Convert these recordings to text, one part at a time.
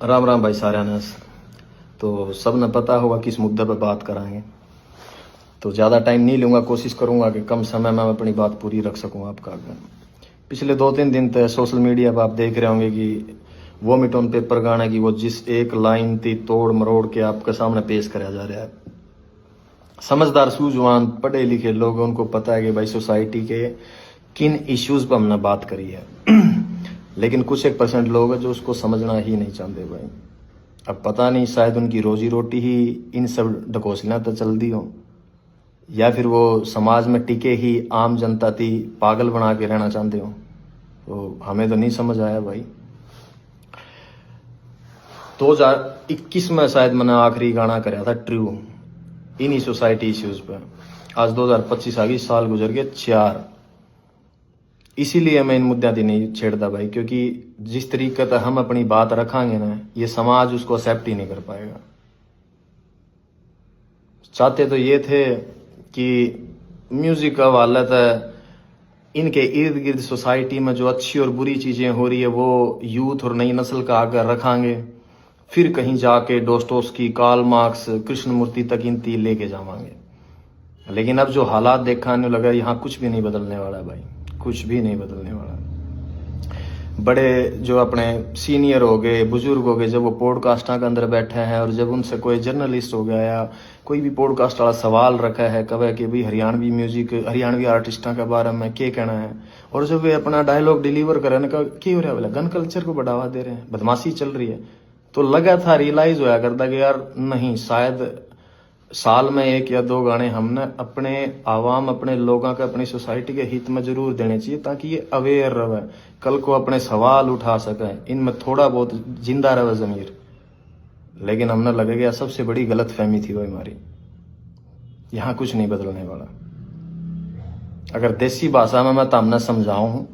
राम राम भाई सारे ने। तो सब ने पता होगा किस मुद्दे पर बात कराएंगे। तो ज़्यादा टाइम नहीं लूँगा, कोशिश करूँगा कि कम समय में अपनी बात पूरी रख सकूँ आपका आगे। पिछले 2-3 दिन तक सोशल मीडिया पर आप देख रहे होंगे कि वोमिट ऑन पेपर गाने की वो जिस एक लाइन थी तोड़ मरोड़ के आपके सामने पेश कराया जा रहा है। समझदार सूझवान पढ़े लिखे लोग, उनको पता है कि भाई सोसाइटी के किन इश्यूज़ पर हमने बात करी है लेकिन कुछ 1% लोग हैं जो उसको समझना ही नहीं चाहते भाई। अब पता नहीं, शायद उनकी रोजी रोटी ही इन सब ढकोसला तो चल दी हो, या फिर वो समाज में टिके ही आम जनता थी पागल बना के रहना चाहते हो। तो हमें तो नहीं समझ आया भाई। 2021 में शायद मैंने आखिरी गाना कराया था ट्रू इन्हीं सोसाइटी इश्यूज पे। आज 2025 आ गई, साल गुजर गए 4। इसीलिए मैं इन मुद्दों की नहीं छेड़ता भाई, क्योंकि जिस तरीके से हम अपनी बात रखांगे ना, ये समाज उसको एक्सेप्ट ही नहीं कर पाएगा। चाहते तो ये थे कि म्यूजिक का हवाला था, इनके इर्द गिर्द सोसाइटी में जो अच्छी और बुरी चीजें हो रही है वो यूथ और नई नस्ल का आगे रखांगे, फिर कहीं जाके डोस्टोव्स्की, कार्ल मार्क्स, कृष्णमूर्ति तक इनती लेके जावांगे। लेकिन अब जो हालात देखने लगा, यहाँ कुछ भी नहीं बदलने वाला भाई, कुछ भी नहीं बदलने वाला। बड़े जो अपने सीनियर हो गए, बुजुर्ग हो गए, जब वो पॉडकास्टा के अंदर बैठे हैं और जब उनसे कोई जर्नलिस्ट हो गया या कोई भी पॉडकास्ट वाला सवाल रखा है कहे कि भाई हरियाणवी म्यूजिक, हरियाणवी आर्टिस्टा के बारे में क्या कहना है, और जब वे अपना डायलॉग डिलीवर करें का क्या हो रहा है, बोला गन कल्चर को बढ़ावा दे रहे हैं, बदमाशी चल रही है। तो लगा था, रियलाइज होया करता कि यार नहीं, शायद साल में 1 या 2 गाने हमने अपने आवाम, अपने लोगों के, अपनी सोसाइटी के हित में जरूर देने चाहिए, ताकि ये अवेयर रहे, कल को अपने सवाल उठा सके, इनमें थोड़ा बहुत जिंदा रहे जमीर। लेकिन हमने लगे गया सबसे बड़ी गलत फहमी थी वो हमारी। यहाँ कुछ नहीं बदलने वाला। अगर देसी भाषा में मैं तमने समझाऊं,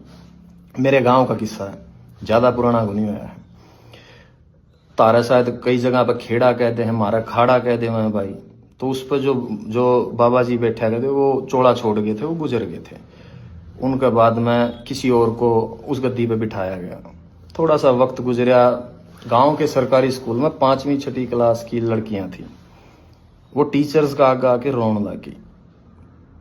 मेरे गांव का किस्सा है, ज्यादा पुराना नहीं हुआ है। तारा शायद कई जगह पर खेड़ा कहते हैं, हमारा खाड़ा कहते हैं भाई। तो उस पर जो बाबा जी बैठे गए थे वो चोला छोड़ गए थे, वो गुजर गए थे। उनके बाद में किसी और को उस गद्दी पे बिठाया गया। थोड़ा सा वक्त गुजरा, गांव के सरकारी स्कूल में 5वीं 6ठी क्लास की लड़कियां थी, वो टीचर्स का आगे आके रोने लगी।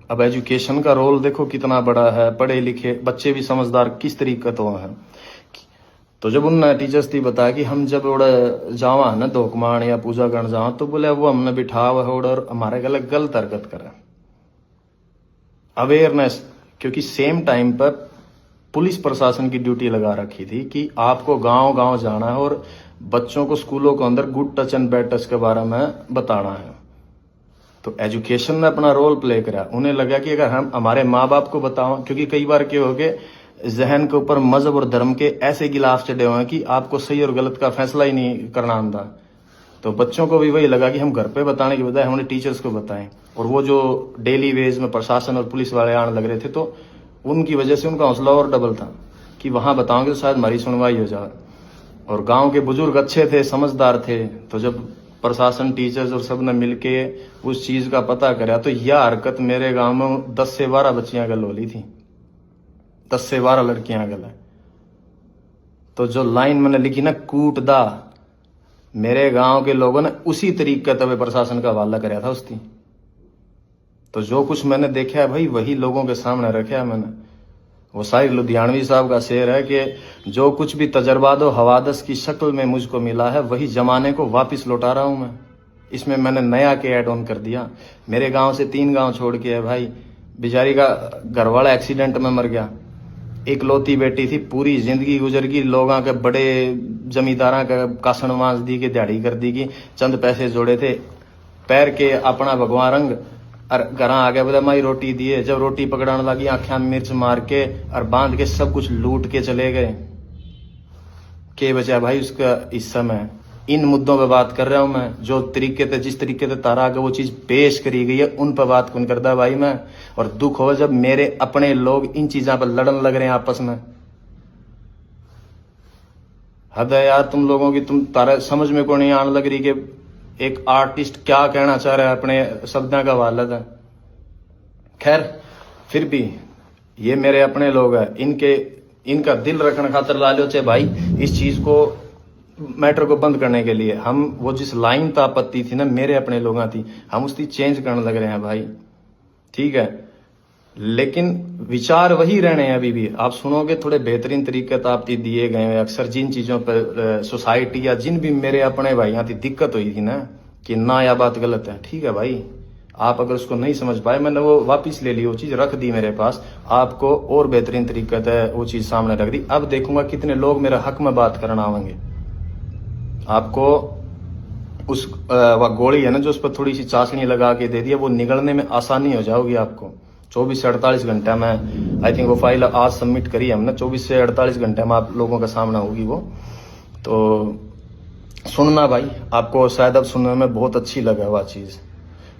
अब एजुकेशन का रोल देखो कितना बड़ा है, पढ़े लिखे बच्चे भी समझदार किस तरीके तो है। तो जब उन टीचर्स थी बताया कि हम जब जावा है ना धोकमान या पूजा करने जावा, तो बोले वो हमने बिठा हुआ और हमारे गले गलत हरकत करे। अवेयरनेस, क्योंकि सेम टाइम पर पुलिस प्रशासन की ड्यूटी लगा रखी थी कि आपको गांव गांव जाना है और बच्चों को स्कूलों के अंदर good touch and bad touch के बारे में बताना है। तो एजुकेशन ने अपना रोल प्ले करा। उन्हें लगा कि अगर हम हमारे माँ बाप को बताओ, क्योंकि कई बार क्या हो गए, जहन के ऊपर मजहब और धर्म के ऐसे गिलाफ चढ़े हुए हैं कि आपको सही और गलत का फैसला ही नहीं करना आता। तो बच्चों को भी वही लगा कि हम घर पे बताने की बजाय हमने टीचर्स को बताएं। और वो जो डेली वेज में प्रशासन और पुलिस वाले आने लग रहे थे, तो उनकी वजह से उनका हौसला और डबल था कि वहां बताओगे तो शायद हमारी सुनवाई हो जाए। और गाँव के बुजुर्ग अच्छे थे, समझदार थे। तो जब प्रशासन, टीचर्स और सब ने मिलके उस चीज का पता करा, तो यह हरकत मेरे गाँव में 10 से 12 बच्चियां गल होली थी, 10 से 12 लड़कियां गल है। तो जो लाइन मैंने लिखी ना, कूट दा, मेरे गांव के लोगों ने उसी तरीके तब प्रशासन का हवाला कराया था उसकी। तो जो कुछ मैंने देखा है भाई, वही लोगों के सामने रखा है मैंने। वो शायर लुधियानवी साहब का शेर है कि जो कुछ भी तजर्बा दो हवादस की शक्ल में मुझको मिला है, वही जमाने को वापिस लौटा रहा हूं मैं। इसमें मैंने नया के ऐड ऑन कर दिया। मेरे गांव से 3 गांव छोड़ के है भाई, बेचारी का घरवाला एक्सीडेंट में मर गया, इकलौती बेटी थी, पूरी जिंदगी गुजर गई, लोगों के बड़े जमींदारा का कासन मांस दी के दिहाड़ी कर दी की, चंद पैसे जोड़े थे, पैर के अपना भगवान रंग और घर आ गया, बोला माई रोटी दिए। जब रोटी पकड़ाने लगी, आंखें मिर्च मार के और बांध के सब कुछ लूट के चले गए। के बचा भाई उसका हिस्सा में। इन मुद्दों पे बात कर रहा हूं मैं, जो तरीके से, जिस तरीके से तारा आगे वो चीज पेश करी गई है, उन पर बात कौन करता भाई मैं। और दुख हो जब मेरे अपने लोग इन चीजों पर लड़न लग रहे हैं आपस में। हद है यार तुम लोगों की, तुम तारा समझ में को नहीं आने लग रही कि एक आर्टिस्ट क्या कहना चाह रहा है अपने शब्दों का हवाला था। खैर फिर भी ये मेरे अपने लोग हैं, इनका दिल रखने खातर ला लो चाहे भाई, इस चीज को मैटर को बंद करने के लिए। हम वो जिस लाइन ता आपत्ति थी ना मेरे अपने लोगों थी, हम उसकी चेंज करने लग रहे हैं भाई, ठीक है। लेकिन विचार वही रहने हैं अभी भी। आप सुनोगे थोड़े बेहतरीन तरीके तो आप दिए गए हैं। अक्सर जिन चीजों पर सोसाइटी या जिन भी मेरे अपने भाई यहाँ थी दिक्कत हुई थी ना कि ना यह बात गलत है, ठीक है भाई, आप अगर उसको नहीं समझ पाए, मैंने वो वापस ले ली, वो चीज रख दी मेरे पास, आपको और बेहतरीन तरीके से वो चीज सामने रख दी। अब देखूंगा कितने लोग मेरे हक में बात करना आवेंगे। आपको उस वह गोली है ना जो उस पर थोड़ी सी चाशनी लगा के दे दिया, वो निगलने में आसानी हो जाओगी आपको। 24 से 48 घंटे में, आई थिंक वो फाइल आज सबमिट करी हमने, 24 से 48 घंटे में आप लोगों के सामने होगी वो। तो सुनना भाई, आपको शायद अब सुनने में बहुत अच्छी लगे वह चीज़।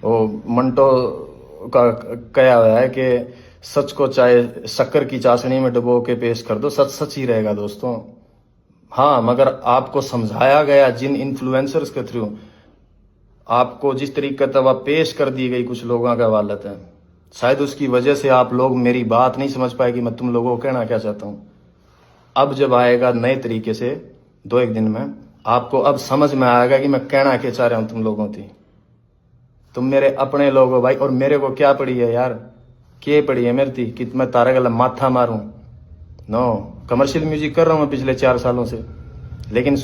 वो मंटो का कहा हुआ है कि सच को चाहे शक्कर की चाशनी में डुबो के पेश कर दो, सच सच ही रहेगा दोस्तों। हाँ, मगर आपको समझाया गया जिन इन्फ्लुएंसर्स के थ्रू, आपको जिस तरीके से वह पेश कर दी गई कुछ लोगों का वालत है, शायद उसकी वजह से आप लोग मेरी बात नहीं समझ पाए कि मैं तुम लोगों को कहना क्या चाहता हूं। अब जब आएगा नए तरीके से 2-1 दिन में, आपको अब समझ में आएगा कि मैं कहना क्या चाह रहा हूं तुम लोगों की। तुम मेरे अपने लोग हो भाई, और मेरे को क्या पड़ी है यार, क्या पड़ी है मेरी थी कि मैं तारा गला माथा मारूं? नो, कमर्शियल म्यूजिक कर रहा हूं मैं पिछले 4 सालों से, लेकिन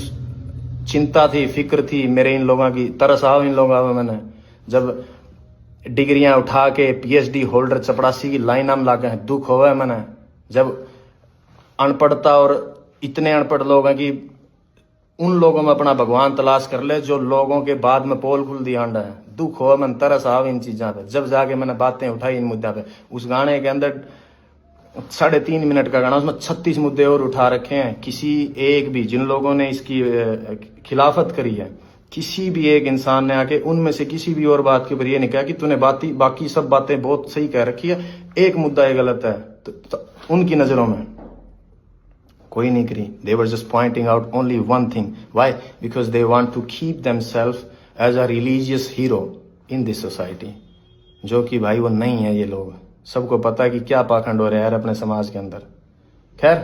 चिंता थी, फिक्र थी मेरे इन लोगों की, तरस आओ इन लोगों में। मैंने जब डिग्रियां उठा के पीएचडी होल्डर चपड़ासी की लाइन नाम लागे हैं, दुख हुआ है मैंने। जब अनपढ़ता और इतने अनपढ़ लोग हैं कि उन लोगों में अपना भगवान तलाश कर ले जो लोगों के बाद में पोल खुल दिया अंडा है, दुख हो मन, तरस आओ इन चीजों पे। जब जाके मैंने बातें उठाई इन मुद्दों पे, उस गाने के अंदर 3.5 मिनट का गाना, उसमें 36 मुद्दे और उठा रखे हैं। किसी एक भी, जिन लोगों ने इसकी खिलाफत करी है, किसी भी एक इंसान ने आके उनमें से किसी भी और बात के ऊपर ये नहीं कहा कि तूने बाकी सब बातें बहुत सही कह रखी है, एक मुद्दा ये गलत है। तो उनकी नजरों में कोई नहीं करी। They were just pointing out only one thing. Why? Because they want to keep themselves as a religious hero in this society. जो कि भाई वो नहीं है ये लोग। सबको पता है कि क्या पाखंड हो रहा है यार अपने समाज के अंदर। खैर,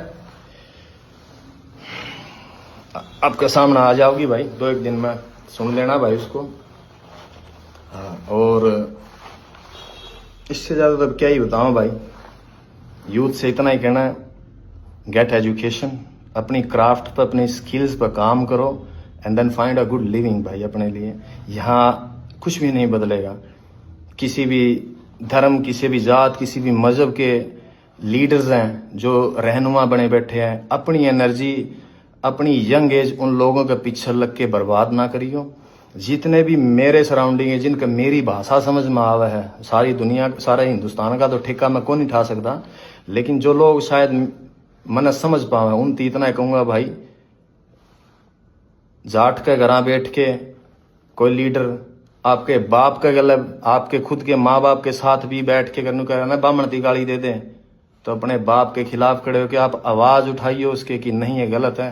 आपके सामने आ जाओगी भाई 2-1 दिन में, सुन लेना भाई उसको। और इससे ज्यादा तो क्या ही बताऊं भाई, यूथ से इतना ही कहना है, गेट एजुकेशन, अपनी क्राफ्ट पर, अपनी स्किल्स पर काम करो, and then find a good living भाई अपने लिए। यहाँ कुछ भी नहीं बदलेगा। किसी भी धर्म, किसी भी जात, किसी भी मजहब के लीडर्स हैं जो रहनुमा बने बैठे हैं, अपनी एनर्जी, अपनी यंग एज उन लोगों के पीछे लग के बर्बाद ना करियो। जितने भी मेरे सराउंडिंग है, जिनका मेरी भाषा समझ में आवा है, सारी दुनिया, सारा हिंदुस्तान का तो ठेका मैं कौन नहीं उठा सकता, लेकिन जो लोग शायद मन समझ पावे उन इतना कहूंगा भाई, जाट के घर बैठ के कोई लीडर आपके बाप का गले, आपके खुद के माँ बाप के साथ भी बैठ के करने का ना बामण की गाली दे दे, तो अपने बाप के खिलाफ खड़े होकर आप आवाज उठाइए उसके कि नहीं ये गलत है।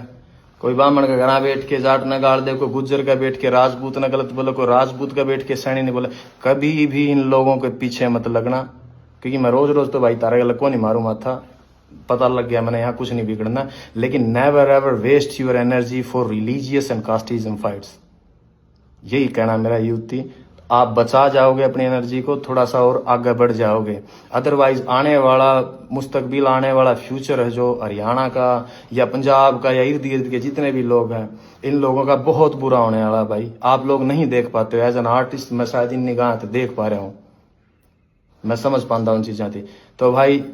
कोई बामण का घर बैठ के जाट न गाड़ दे, कोई गुज्जर का बैठ के राजपूत न गलत बोले, कोई राजपूत का बैठ के सैनी नहीं बोले। कभी भी इन लोगों के पीछे मत लगना, क्योंकि मैं रोज रोज तो भाई तारा गलत को नहीं मारू माथा, पता लग गया मैंने यहाँ कुछ नहीं बिगड़ना। लेकिन never ever waste your energy for religious and casteism fights, यही कहना मेरा यूथ थी। आप बचा जाओगे अपनी एनर्जी को, थोड़ा सा और आगे बढ़ जाओगे। अदरवाइज आने वाला मुस्तकबिल, आने वाला फ्यूचर है जो हरियाणा का या पंजाब का या इर्द गिर्द के जितने भी लोग हैं, इन लोगों का बहुत बुरा होने वाला भाई। आप लोग नहीं देख पाते हो, एज एन आर्टिस्ट मैं शायद इन निगाह से देख पा रहा हूँ, मैं समझ पाता हूँ चीजें थी। तो भाई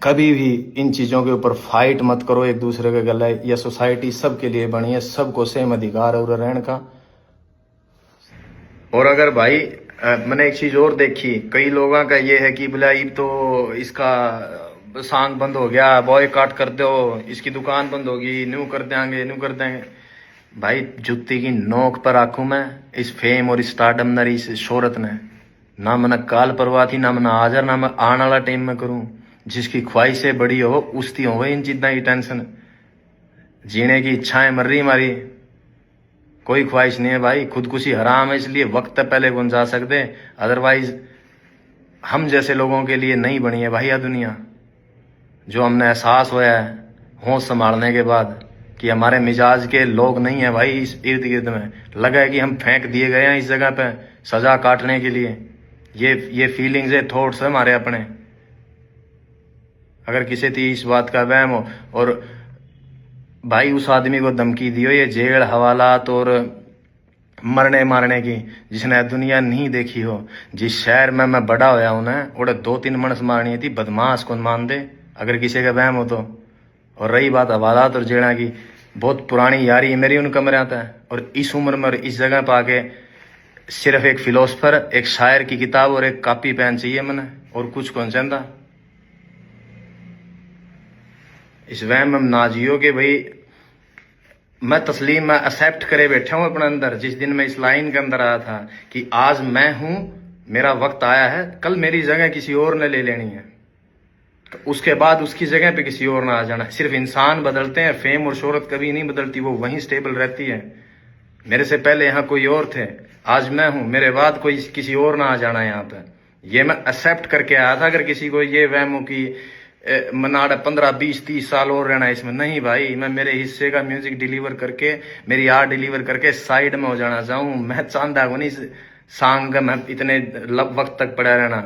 कभी भी इन चीजों के ऊपर फाइट मत करो एक दूसरे के गले। यह सोसाइटी सबके लिए बनी है, सबको सेम अधिकार है और रहने का। और अगर भाई मैंने एक चीज और देखी, कई लोगों का ये है कि बोला तो इसका सॉन्ग बंद हो गया, बॉयकॉट कर दो, इसकी दुकान बंद होगी, न्यू कर देंगे, न्यू कर देंगे। भाई जुत्ती की नोक पर आंखों में इस फेम और इस स्टारडम ने, इस शोहरत ने, ना मैंने काल परवाह थी, ना मैंने हाजर, ना मैं आने वाला टाइम में करूं। जिसकी ख्वाहिशें बड़ी हो उसकी हो इन चीज़ों की टेंशन, जीने की इच्छाएं मर रही हमारी, कोई ख्वाहिश नहीं है भाई। खुदकुशी हराम है, इसलिए वक्त पहले कौन जा सकते, अदरवाइज हम जैसे लोगों के लिए नहीं बनी है भाई यह दुनिया। जो हमने एहसास होया है होश संभालने के बाद, कि हमारे मिजाज के लोग नहीं है भाई इस इर्द गिर्द में। लगा है कि हम फेंक दिए गए हैं इस जगह पे सजा काटने के लिए। ये फीलिंग्स है, थॉट्स है हमारे अपने। अगर किसी थी इस बात का वहम हो, और भाई उस आदमी को धमकी दियो ये जेल हवालात और मरने मारने की, जिसने दुनिया नहीं देखी हो। जिस शहर में मैं बड़ा होया हूं ना, उड़े 2-3 मणस मारनी थी, बदमाश कौन मान दे अगर किसी का वहम हो तो। और रही बात हवालात और जेड़ा की, बहुत पुरानी यारी है मेरी उन कमरे आता है। और इस उम्र में और इस जगह पर आके सिर्फ एक फिलोसफर, एक शायर की किताब और एक कॉपी पेन चाहिए मैंने, और कुछ कौन चाहता। इस वहम में ना जियो कि भाई मैं तस्लीम में एक्सेप्ट करे बैठा हूं अपने अंदर। जिस दिन मैं इस लाइन के अंदर आया था कि आज मैं हूं, मेरा वक्त आया है, कल मेरी जगह किसी और ने ले लेनी है, तो उसके बाद उसकी जगह पे किसी और ने आ जाना। सिर्फ इंसान बदलते हैं, फेम और शोहरत कभी नहीं बदलती, वो वहीं स्टेबल रहती है। मेरे से पहले यहाँ कोई और थे, आज मैं हूं, मेरे बाद कोई किसी और ना आ जाना यहाँ पे। ये मैं एक्सेप्ट करके आया था। अगर किसी को ये वहम हो कि मनाड़ा 15-20-30 साल और रहना है इसमें, नहीं भाई, मैं मेरे हिस्से का म्यूजिक डिलीवर करके, मेरी आर्ट डिलीवर करके साइड में हो जाना चाहूँ। मैं चाहता हूँ नहीं सांग का मैं इतने वक्त तक पड़ा रहना।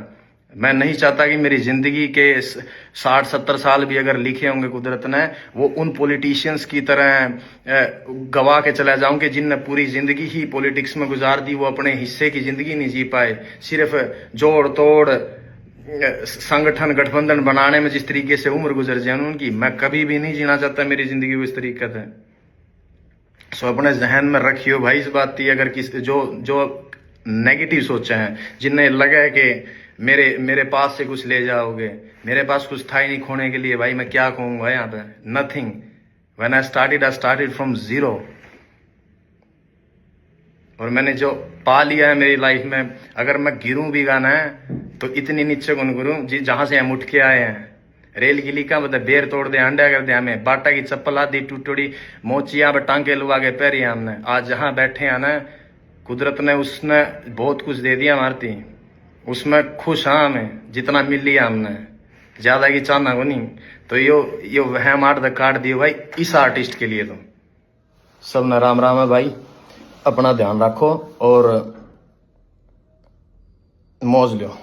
मैं नहीं चाहता कि मेरी जिंदगी के 60-70 साल भी अगर लिखे होंगे कुदरत ने, वो उन पॉलिटिशियंस की तरह गवा के चला जाऊं कि जिनने पूरी जिंदगी ही पॉलिटिक्स में गुजार दी, वो अपने हिस्से की जिंदगी नहीं जी पाए। सिर्फ जोड़ तोड़ संगठन गठबंधन बनाने में जिस तरीके से उम्र गुजर जाए उनकी, मैं कभी भी नहीं जीना चाहता मेरी जिंदगी को इस तरीके से। सो अपने जहन में रखियो भाई इस बात की। अगर किस जो नेगेटिव सोचे हैं, जिन्हें लगा है कि मेरे पास से कुछ ले जाओगे, मेरे पास कुछ था ही नहीं खोने के लिए, भाई मैं क्या कहूंगा यहाँ पे, nothing. When I started from zero. और मैंने जो पा लिया है मेरी लाइफ में, अगर मैं गिरूं भी गाना है तो इतनी नीचे कौन गिरूं जहां से हम उठ के आए हैं। रेल गिली का बता बेर तोड़ दे, अंडा कर दे हमें, बाटा की चप्पल आदि टूटोड़ी मोचिया पर टांके लुआ के पैरी हमने। आज जहां बैठे हैं ना, कुदरत ने उसने बहुत कुछ दे दिया मारती, उसमें खुश हाँ हमें जितना मिल लिया हमने, ज्यादा की चाहना को नहीं। तो यो वहम आर्ट द काट दियो भाई इस आर्टिस्ट के लिए। तो सब न राम राम है भाई, अपना ध्यान रखो और मौज लो।